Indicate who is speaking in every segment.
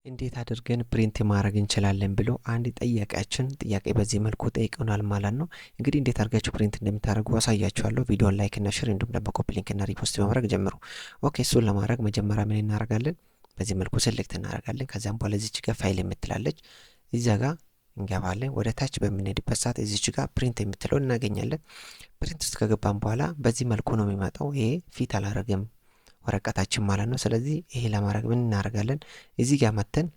Speaker 1: እንዴት አድርገን ፕሪንት ማድረግ እንችላለን ብሎ አንድ ጠያቂያችን ጥያቄ በዚህ መልኩ ጠይቀውናል ማለት ነው። እንግዲህ እንዴት አድርጋችሁ ፕሪንት እንደምታደርጉ አሳያችኋለሁ። ቪዲዮን ላይክ እና ሼር እንዲሁም ደግሞ ኮፒ ሊንክ እና ሪፖስት በማድረግ ጀምሩ። ኦኬ፣ እሱን ለማድረግ መጀመሪያ ምን እናደርጋለን? በዚህ መልኩ ሴሌክት እናደርጋለን። ከዚያም በኋላ እዚች ጋር ፋይል የምትላለች እዚያ ጋር እንገባለን። ወደ ታች በምንሄድበት ሰዓት እዚች ጋር ፕሪንት የምትለውን እናገኛለን። ፕሪንት ውስጥ ከገባን በኋላ በዚህ መልኩ ነው የሚመጣው። ይሄ ፊት አላረግም ወረቀታችን ማለት ነው። ስለዚህ ይሄ ለማድረግ ምን እናደርጋለን? እዚህ ጋር መተን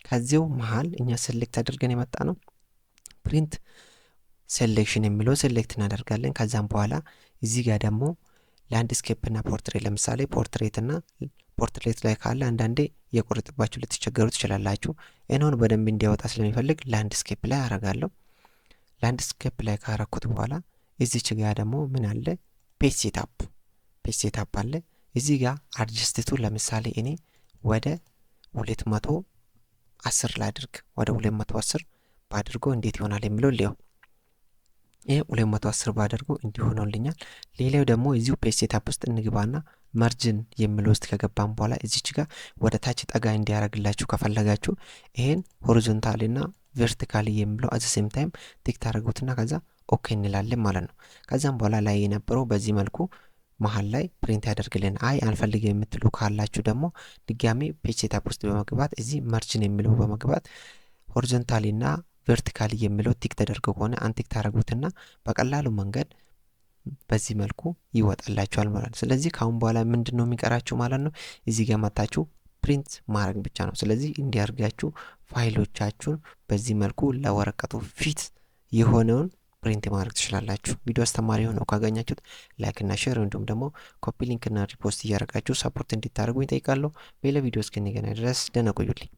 Speaker 1: ከዚው መሃል እኛ ሴሌክት አድርገን የመጣ ነው ፕሪንት ሴሌክሽን የሚለው ሴሌክት እናደርጋለን። ከዛም በኋላ እዚህ ጋር ደግሞ ላንድስኬፕ እና ፖርትሬት፣ ለምሳሌ ፖርትሬት እና ፖርትሬት ላይ ካለ አንዳንዴ የቆረጥባችሁ ልትቸገሩ ትችላላችሁ። እኔውን በደንብ እንዲያወጣ ስለሚፈልግ ላንድስኬፕ ላይ አረጋለሁ። ላንድስኬፕ ላይ ካረኩት በኋላ እዚች ጋር ደግሞ ምን አለ? ፔጅ ሴታፕ አለ። እዚህ ጋር አድጀስቲቱ ለምሳሌ እኔ ወደ 210 ላድርግ። ወደ 210 ባድርገው እንዴት ይሆናል የሚለው ሊያው ይሄ 210 ባድርገው እንዲሆነልኛል። ሌላው ደግሞ እዚሁ ፔጅ ሴታፕ ውስጥ እንግባና ማርጅን የሚለው ውስጥ ከገባን በኋላ እዚች ጋር ወደ ታች ጠጋ እንዲያደርግላችሁ ከፈለጋችሁ ይሄን ሆሪዞንታሊ እና ቨርቲካሊ የሚለው አዘ ሴም ታይም ቲክ ታደርጉትና ከዛ ኦኬ እንላለን ማለት ነው። ከዛም በኋላ ላይ የነበረው በዚህ መልኩ መሃል ላይ ፕሪንት ያደርግልን። አይ አንፈልግም የምትሉ ካላችሁ ደግሞ ድጋሚ ፔጅ ሴታፕ ውስጥ በመግባት እዚህ ማርጅን የሚለው በመግባት ሆሪዞንታሊ እና ቨርቲካሊ የሚለው ቲክ ተደርገው ከሆነ አንቲክ ታደርጉትና በቀላሉ መንገድ በዚህ መልኩ ይወጣላችኋል ማለት ነው። ስለዚህ ካሁን በኋላ ምንድነው የሚቀራችሁ ማለት ነው? እዚህ ጋር መታችሁ ፕሪንት ማድረግ ብቻ ነው። ስለዚህ እንዲያርጋችሁ ፋይሎቻችሁን በዚህ መልኩ ለወረቀቱ ፊት የሆነውን ፕሪንት ማድረግ ትችላላችሁ። ቪዲዮ አስተማሪ ሆኖ ካገኛችሁት ላይክ እና ሼር እንዲሁም ደግሞ ኮፒ ሊንክ እና ሪፖስት እያደረጋችሁ ሰፖርት እንዲታደርጉ ይጠይቃለሁ። በሌላ ቪዲዮ እስክንገናኝ ድረስ ደህና ቆዩልኝ።